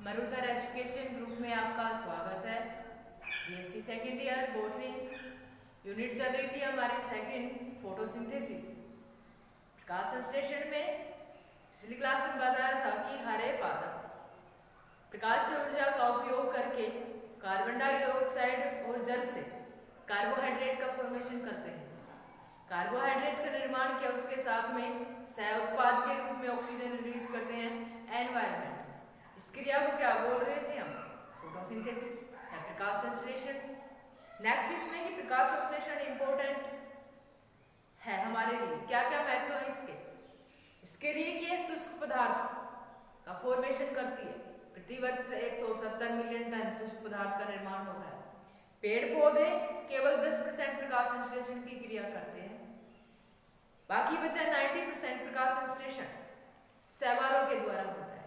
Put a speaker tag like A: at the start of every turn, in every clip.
A: Marudhar education group में आपका स्वागत है। BSc second year botany unit चल रही थी हमारी सेकंड फोटोसिंथेसिस। प्रकाश संश्लेषण में पिछली क्लास में बताया था कि हरे पादप प्रकाश ऊर्जा का उपयोग करके कार्बन डाइऑक्साइड और जल से कार्बोहाइड्रेट का फॉर्मेशन करते हैं। कार्बोहाइड्रेट का निर्माण किया, उसके साथ में सह उत्पाद के रूप में ऑक्सीजन रिलीज करते हैं एनवायरनमेंट। इस क्रिया को क्या बोल रहे थे हम? फोटोसिंथेसिस या प्रकाश संश्लेषण। नेक्स्ट इसमें कि प्रकाश संश्लेषण इंपॉर्टेंट है हमारे लिए, क्या क्या महत्व है इसके लिए कि यह शुष्क पदार्थ का फॉर्मेशन करती है। प्रतिवर्ष 170 मिलियन टन शुष्क पदार्थ का निर्माण होता है। पेड़ पौधे केवल 10% प्रकाश संश्लेषण की क्रिया करते हैं, बाकी बचा 90% प्रकाश संश्लेषण शैवालों के द्वारा होता है।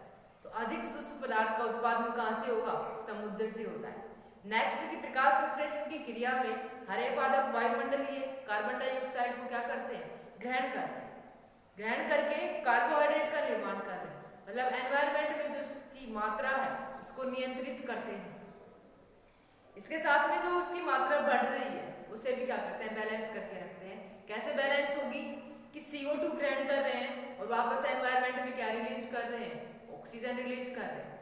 A: तो अधिक शुष्क पदार्थ का उत्पादन कहां से होगा? समुद्र से होता है। नेक्स्ट की प्रकाश संश्लेषण की क्रिया में हरे पादप वायुमंडलीय कार्बन डाइऑक्साइड को क्या करते हैं? ग्रहण करते हैं। ग्रहण करके कार्बोहाइड्रेट का निर्माण कर रहे हैं, मतलब एनवायरनमेंट में जो उसकी मात्रा है उसको नियंत्रित करते हैं। इसके साथ में जो उसकी मात्रा बढ़ रही है उसे भी क्या करते हैं? बैलेंस करके रखते हैं। कैसे बैलेंस होगी कि CO2 ग्रहण कर रहे हैं और वापस एनवायरनमेंट में क्या रिलीज कर रहे हैं? ऑक्सीजन रिलीज कर रहे हैं।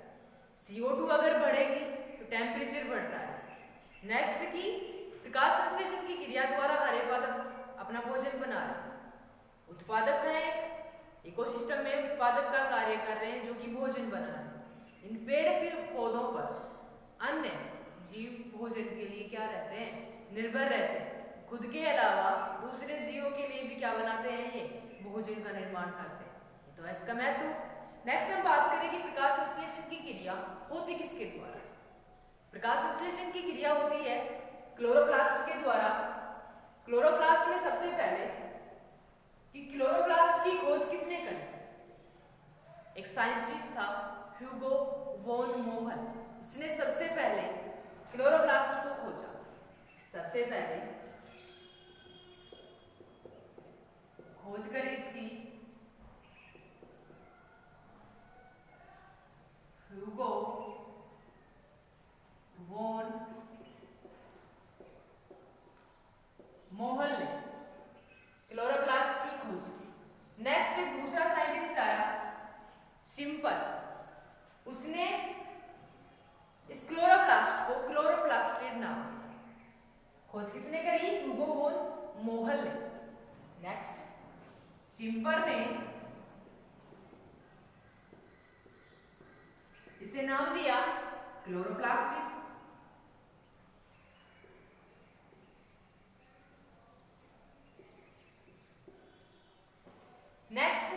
A: CO2 अगर बढ़ेगी तो टेम्परेचर बढ़ता है। नेक्स्ट की प्रकाश संश्लेषण की क्रिया द्वारा हरे पादप अपना भोजन बना रहे हैं। उत्पादक है, एक इकोसिस्टम में उत्पादक का कार्य कर रहे हैं जो कि भोजन बना रहे हैं। इन पेड़ पौधों पर अन्य जीव भोजन के लिए क्या रहते हैं? निर्भर रहते हैं। खुद के अलावा दूसरे जीवों के लिए भी क्या बनाते हैं? ये भोजन का निर्माण करते हैं। तो इसका महत्व। नेक्स्ट हम बात करें कि प्रकाश संश्लेषण की क्रिया होती किसके द्वारा? प्रकाश संश्लेषण की क्रिया होती है क्लोरोप्लास्ट के द्वारा। क्लोरोप्लास्ट में सबसे पहले कि क्लोरोप्लास्ट की खोज किसने करी? एक साइंटिस्ट था ह्यूगो वॉन मोहल। उसने सबसे पहले क्लोरोप्लास्ट को खोजा। सबसे पहले खोज करी इसकी ह्यूगो वॉन मोहल ने क्लोरोप्लास्ट की खोज की। नेक्स्ट दूसरा साइंटिस्ट आया सिंपल। उसने इस क्लोरोप्लास्ट को क्लोरोप्लास्टिड नाम दिया। खोज किसने करी? ह्यूगो वॉन मोहल ने। नेक्स्ट सिंपल ने इसे नाम दिया क्लोरोप्लास्टिड। नेक्स्ट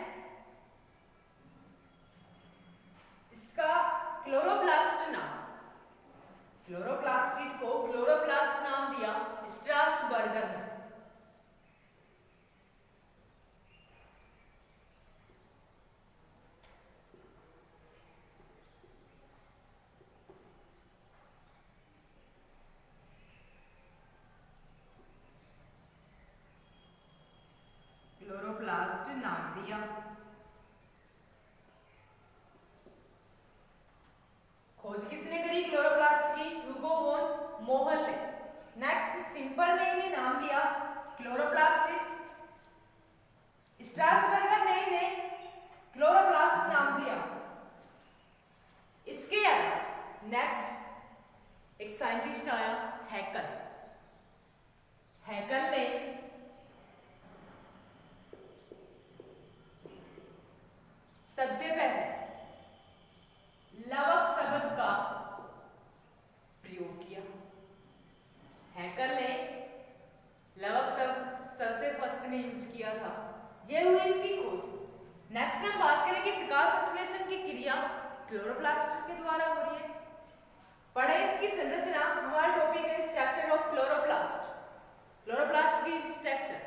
A: इसका क्लोरोप्लास्ट नाम, क्लोरोप्लास्टिड को क्लोरोप्लास्ट नाम दिया स्ट्रासबर्गर ने। क्लोरोप्लास्ट नाम दिया। खोज किसने करी क्लोरोप्लास्ट की? ह्यूगो वॉन मोहल ने। नेक्स्ट सिंपल ने इन्हें नाम दिया क्लोरोप्लास्टिड। स्ट्रासबर्गर ने इन्हें क्लोरोप्लास्ट नाम दिया। इसके अलावा नेक्स्ट एक साइंटिस्ट आया हैकल। हैकल ने सबसे पहले लवक शब्द का प्रयोग किया। हैकल ने लवक शब्द सबसे फर्स्ट में यूज किया था। यह हुई इसकी खोज। नेक्स्ट हम बात करें कि प्रकाश संश्लेषण की क्रिया क्लोरोप्लास्ट के द्वारा हो रही है। पढ़े इसकी संरचना। हमारा टॉपिक है स्ट्रक्चर ऑफ क्लोरोप्लास्ट। क्लोरोप्लास्ट की स्ट्रक्चर।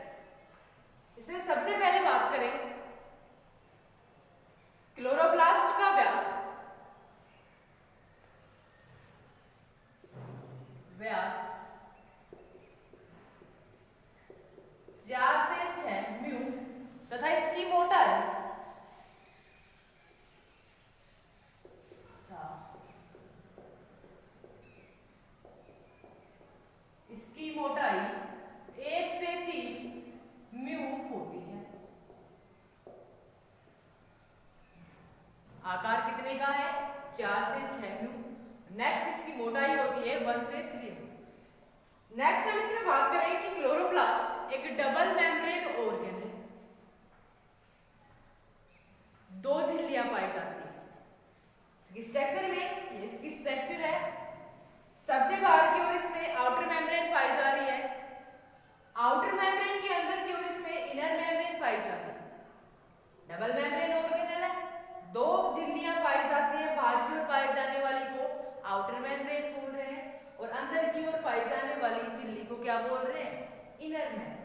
A: इसमें सबसे पहले बात करें क्लोरोप्लास्ट का व्यास 4 से 6 म्यू तथा इसकी मोटाई में का है 4 से 6 म्यू। नेक्स्ट इसकी मोटाई होती है 1 से 3 म्यू। नेक्स्ट हम इसमें बात करें कि क्लोरोप्लास्ट एक डबल मेम्ब्रेन ऑर्गन है। 2 झिल्लियां पाई जाती है इसकी स्ट्रक्चर में। ये इसकी स्ट्रक्चर है। सबसे बाहर की ओर इसमें आउटर मेम्ब्रेन पाई जा रही है, आउटर मेम्ब्रेन के अंदर की ओर इसमें इनर मेम्ब्रेन पाई जा रही है। डबल मेम्ब्रेन ऑर्गेनल है, 2 झिल्लियां पाई जाती है। बाहर की ओर पाई जाने वाली को आउटर मेम्ब्रेन बोल रहे हैं और अंदर की ओर पाई जाने वाली झिल्ली को क्या बोल रहे हैं? Inner membrane.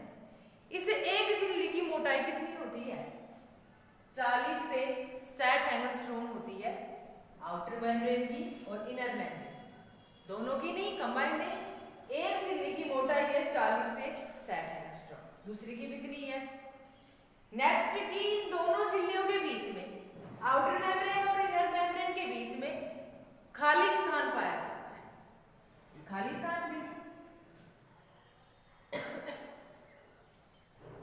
A: इस एक झिल्ली की मोटाई कितनी होती है? 40 से 60 एंगस्ट्रॉम होती है, आउटर मेम्ब्रेन की और इनर मेम्ब्रेन दोनों की नहीं, कंबाइंड नहीं। एक झिल्ली की मोटाई है 40 से 60 एंगस्ट्रॉम, दूसरी की कितनी है? नेक्स्ट की इन दोनों झिल्लियों के बीच में, आउटर मेम्ब्रेन और इनर मेम्ब्रेन के बीच में खाली स्थान पाया जाता है। खाली स्थान भी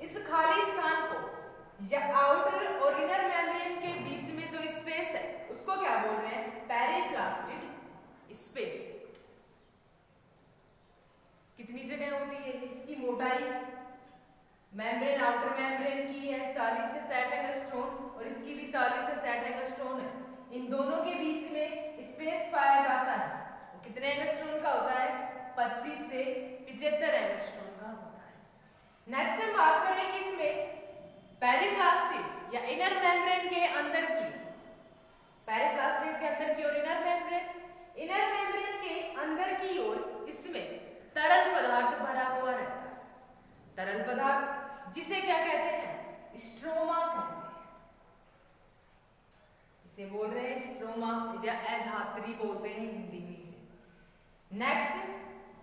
A: इस खाली स्थान को या आउटर और इनर मेम्ब्रेन के बीच में जो स्पेस है उसको क्या बोल रहे हैं? पेरिप्लास्टिड स्पेस। कितनी जगह होती है? इसकी मोटाई मेम्ब्रेन आउटर मेम्ब्रेन की है 40 से 60 एंगस्ट्रॉम और इसकी भी 40 से 60 एंगस्ट्रॉम है। इन दोनों के बीच में स्पेस पाया जाता है, वो कितने एंगस्ट्रॉम का होता है? 25 से 75 एंगस्ट्रॉम का होता है। नेक्स्ट हम बात करें कि इसमें पेरिप्लास्टिड या इनर मेम्ब्रेन के अंदर की, पेरिप्लास्टिड के अंदर की और इनर मेम्ब्रेन के अंदर की ओर इसमें तरल पदार्थ भरा हुआ रहता है। तरल पदार्थ जिसे क्या कहते हैं? स्ट्रोमा कहते हैं। इसे बोल रहे हैं स्ट्रोमा या अधात्री बोलते हैं हिंदी में इसे। नेक्स्ट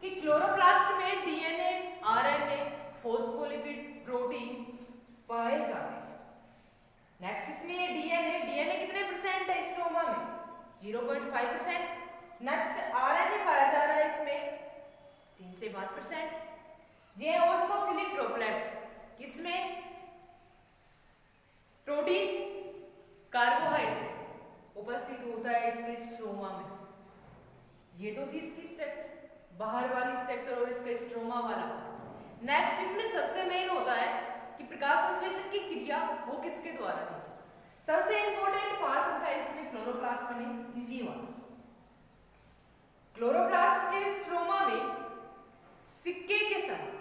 A: कि क्लोरोप्लास्ट में डीएनए, आरएनए, फॉस्फोलिपिड, प्रोटीन पाए जाते हैं। नेक्स्ट इसमें डीएनए कितने परसेंट है स्ट्रोमा में? 0.5%। नेक्स्ट आरएनए पाया जा रहा है इसमें 3 से 5%। ये ऑस्मोफिलिक ड्रॉपलेट्स, किसमें? प्रोटीन, कार्बोहाइड्रेट उपस्थित होता है इसके स्ट्रोमा में। ये तो थी इसकी स्ट्रक्चर, बाहर वाली स्ट्रक्चर और इसका स्ट्रोमा वाला। नेक्स्ट इसमें सबसे मेन होता है कि प्रकाश संश्लेषण की क्रिया हो किसके द्वारा है? सबसे इंपॉर्टेंट पार्ट होता है इसमें क्लोरोप्लास्ट में ये वाला। क्लोरोप्लास्ट के स्ट्रोमा में सिक्के के समान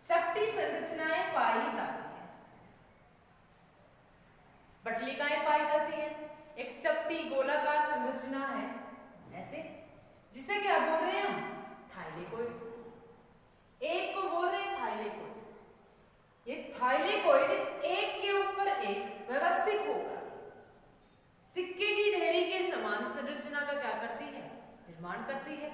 A: चपटी संरचनाएं पाई जाती हैं, पटलिकाएं पाई जाती हैं। एक चपटी गोलाकार संरचना है ऐसे, जिसे क्या बोल रहे हैं हम? थाइलेकोइड। एक को बोल रहे हैं थाइलेकोइड। ये थाइलेकोइड एक के ऊपर एक व्यवस्थित होकर सिक्के की ढेरी के समान संरचना का क्या करती है? निर्माण करती है।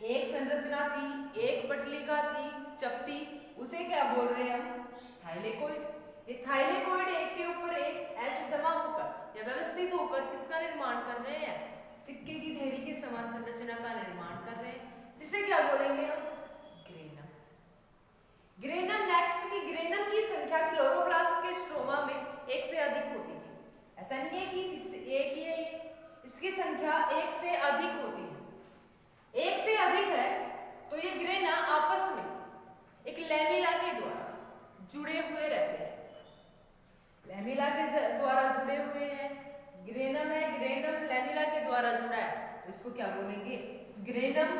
A: एक संरचना थी, एक पटलिका थी, चपटी, उसे क्या बोल रहे हैं हम? थाइलेकोइड। ये थाइलेकोइड एक के ऊपर एक ऐसे जमा होकर या व्यवस्थित होकर किसका निर्माण कर रहे हैं? सिक्के की ढेरी के समान संरचना का निर्माण कर रहे हैं, जिसे क्या बोलेंगे हम? ग्रेनम। ग्रेनम। नेक्स्ट की ग्रेनम की संख्या क्लोरोप्लास्ट के स्ट्रोमा में 1 से अधिक होती है। ऐसा नहीं है कि एक ही है, ये इसकी संख्या 1 से अधिक होती है। 1 से अधिक है तो ये ग्रेना आपस में एक लैमिला के द्वारा जुड़े हुए रहते हैं। लैमिला के द्वारा जुड़े हुए हैं, ग्रेनम है, ग्रेनम लैमिला के द्वारा जुड़ा है तो इसको क्या बोलेंगे? ग्रेनम।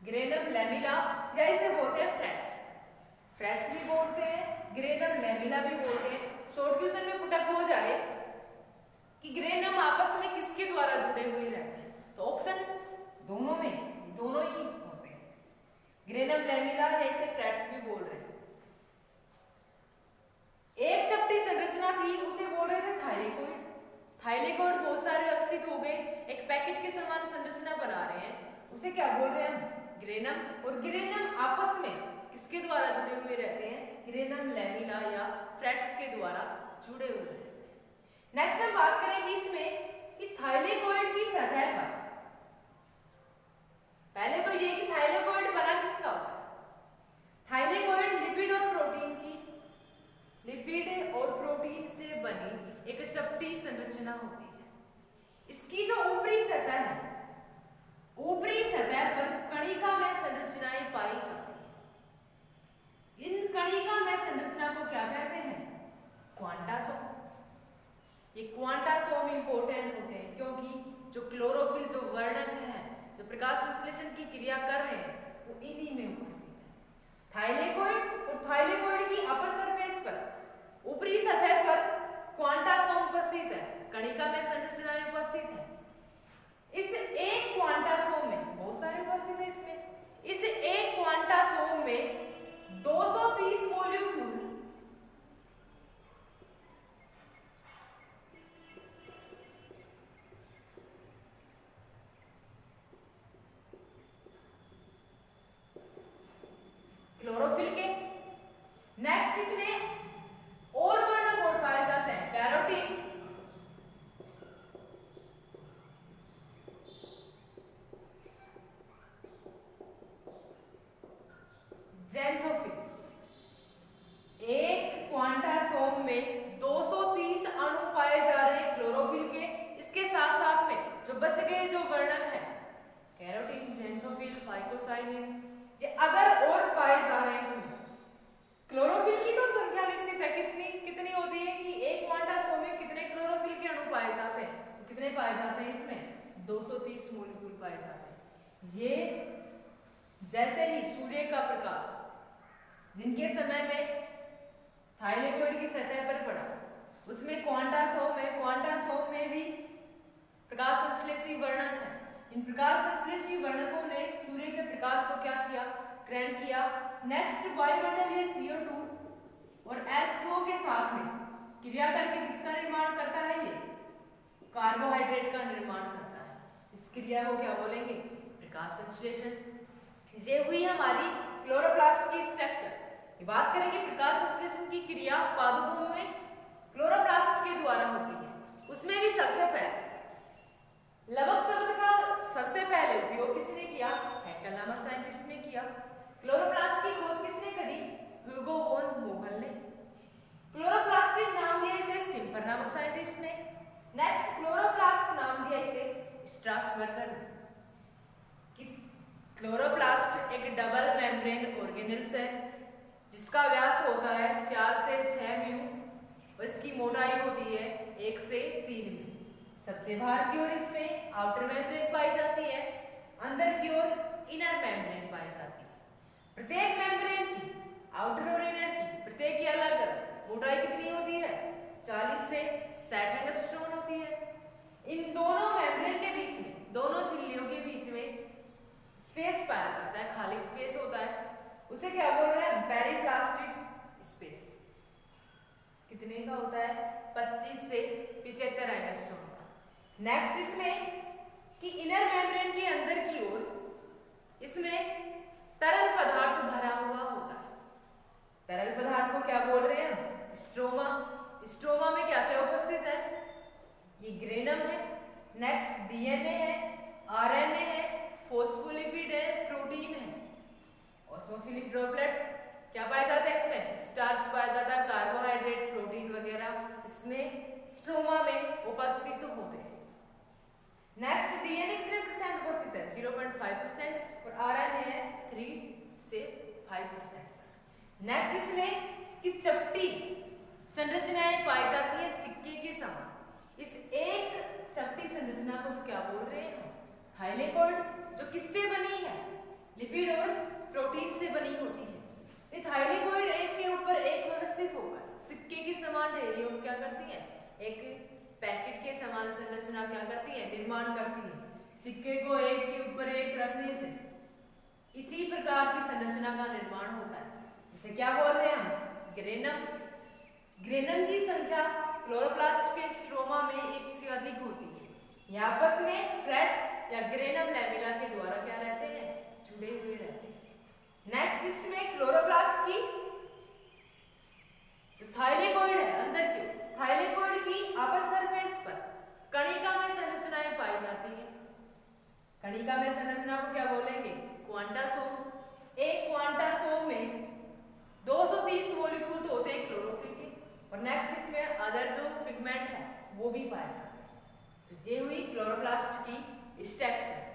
A: ग्रेनम लैमिला या इसे बोलते हैं फ्रेट्स। फ्रेट्स भी बोलते हैं, ग्रेनम लैमिला भी बोलते हैं। शॉर्ट क्वेश्चन में पुटअप हो जाए कि ग्रेनम आपस में किसके द्वारा जुड़े हुए रहते हैं, तो ऑप्शन दोनों में, दोनों ही होते हैं। ग्रेनम लैमिला या इसे फ्रेट्स भी बोल रहे हैं। एक चपटी संरचना थी, उसे बोल रहे थे थाइलेकोइड। थाइलेकोइड बहुत सारे विकसित हो गए, एक पैकेट के समान संरचना बना रहे हैं, उसे क्या बोल रहे हैं हम? ग्रेनम। और ग्रेनम आपस में किसके द्वारा जुड़े हुए रहते हैं? ग्रेनम लैमिला या फ्रेट्स के द्वारा जुड़े हुए रहते हैं। नेक्स्ट हम बात करेंगे इसमें कि थाइलेकोइड की सतह पर, पहले तो ये कि थाइलेकोइड बना किसका होता है? थाइलेकोइड लिपिड और प्रोटीन की संरचना होती है। इसकी जो ऊपरी सतह है, ऊपरी सतह पर कणिका में संरचनाएं पाई जाती हैं। इन कणिका में संरचना को क्या कहते हैं? क्वांटासोम। ये क्वांटासोम इंपॉर्टेंट होते हैं क्योंकि जो क्लोरोफिल, जो वर्णक है, जो प्रकाश संश्लेषण की क्रिया कर रहे हैं, वो इन्हीं में उपस्थित है। थाइलेकोइड और थाइलेकोइड की अपर सरफेस पर, ऊपरी सतह पर क्वांटासोम उपस्थित है, कणिका में संरचनाएं उपस्थित है। इस एक क्वांटासोम में बहुत सारे उपस्थित है। इसमें इस एक क्वांटासोम में 230 मॉलिक्यूल क्लोरोफिल के। नेक्स्ट इसमें और वर्णक और पाए जाते हैं, कैरोटीन, ज़ैंथोफिल। एक क्वांटासोम में 230 अणु पाए जा रहे हैं क्लोरोफिल के। इसके साथ साथ में जो बच गए जो वर्णक है, कैरोटीन, ज़ैंथोफिल, फाइकोसाइनिन, ये अदर और पाए जा रहे हैं इसमें। क्लोरोफिल की तो संख्या निश्चित है, कितनी होती है कि एक क्वांटासोम में कितने क्लोरोफिल के अणु पाए जाते हैं? तो कितने पाए जाते हैं इसमें? 230 मॉलिक्यूल पाए जाते हैं। ये जैसे ही सूर्य का प्रकाश दिन के समय में थाइलेकोइड की सतह पर पड़ा, उसमें क्वांटासोम में भी प्रकाश संश्लेषी वर्णक है। इन प्रकाश संश्लेषी वर्णकों ने सूर्य के प्रकाश को क्या किया? ग्रहण किया। नेक्स्ट वायुमंडलीय CO2 और H2O के साथ में क्रिया करके किसका निर्माण करता है? ये कार्बोहाइड्रेट का निर्माण करता है। इस क्रिया को क्या बोलेंगे? प्रकाश संश्लेषण। ये हुई हमारी क्लोरोप्लास्ट की स्ट्रक्चर। बात करेंगे प्रकाश संश्लेषण की क्रिया पादपों में क्लोरोप्लास्ट के द्वारा होती है। उसमें भी सबसे पहले लवक शब्द का सबसे पहले उपयोग किसने किया? हैकेल नामक साइंटिस्ट ने किया। क्लोरोप्लास्ट की खोज किसने करी? ह्यूगो वॉन मोगल ने। क्लोरोप्लास्टिक नाम दिया इसे सिम्पर नामक साइंटिस्ट ने। नेक्स्ट क्लोरोप्लास्ट नाम दिया इसे स्ट्रासबर्गर ने। क्लोरोप्लास्ट एक डबल मेम्ब्रेन ऑर्गेनेल्स है जिसका व्यास होता है 4 से 6 म्यू और इसकी मोटाई होती है 1 से 3 म्यू। सबसे बाहर की ओर इसमें आउटर मेम्ब्रेन पाई जाती है, अंदर की ओर इनर मेम्ब्रेन पाई जाती है। प्रत्येक मेम्ब्रेन की, आउटर और इनर की, प्रत्येक की अलग अलग मोटाई कितनी होती है? 40 से 60 एंगस्ट्रॉन होती है। इन दोनों मेम्ब्रेन के बीच में, दोनों झिल्लियों के बीच में स्पेस पाया जाता है, खाली स्पेस होता है। उसे क्या बोल रहे हैं? पेरिप्लास्टिड स्पेस। कितने का होता है? 25 से 75 एंगस्ट्रॉन का। नेक्स्ट इसमें कि इनर मेम्ब्रेन के अंदर की ओर इसमें तरल पदार्थ भरा हुआ होता है। तरल पदार्थ को क्या बोल रहे हैं? स्ट्रोमा। स्ट्रोमा में क्या क्या उपस्थित है? ये ग्रेनम है, नेक्स्ट DNA है, RNA है, फॉस्फोलिपिड है, प्रोटीन है। ऑस्मोफिलिक ड्रॉपलेट्स क्या पाया जाता है इसमें? स्टार्च पाया जाता है, कार्बोहाइड्रेट, प्रोटीन वगैरह इसमें स्ट्रोमा में उपस्थित होते हैं। नेक्स्ट DNA कितने परसेंट उपस्थित है? 0.5% और RNA है 3 से 5%। नेक्स्ट इसमें कि चपटी संरचनाएं पाई जाती है सिक्के के समान। इस एक चपटी संरचना को तो क्या बोल रहे हैं? थाइलेकोइड, जो किससे बनी है? लिपिड और प्रोटीन से बनी होती है। ये थाइलेकोइड एक के ऊपर एक व्यवस्थित होकर सिक्के के समान ढेरियों को क्या करती है? एक पैकेट के समान संरचना क्या करती है? निर्माण करती है। सिक्के को एक के ऊपर एक रखने से इसी प्रकार की संरचना का निर्माण होता है, जिसे क्या बोल रहे हैं हम? ग्रेनम। ग्रेनम की संख्या क्लोरोप्लास्ट के स्ट्रोमा में 1 से अधिक होती है। ये आपस में फ्रेट या ग्रेनम लैमेला के द्वारा क्या रहते हैं? जुड़े हुए रहते हैं। नेक्स्ट इसमें क्लोरोप्लास्ट की जो थाइलेकोइड है अंदर की, थाइलेकोइड की अपर सरफेस पर कणिका में संरचनाएं पाई जाती हैं। कणिका में संरचना को क्या बोलेंगे? क्वांटासोम। एक क्वांटासोम में 230 मॉलिक्यूल तो होते हैं क्लोरोफिल के, और नेक्स्ट इसमें अदर जो पिगमेंट है वो भी पाए जाते हैं। तो ये हुई क्लोरोप्लास्ट की स्ट्रक्चर।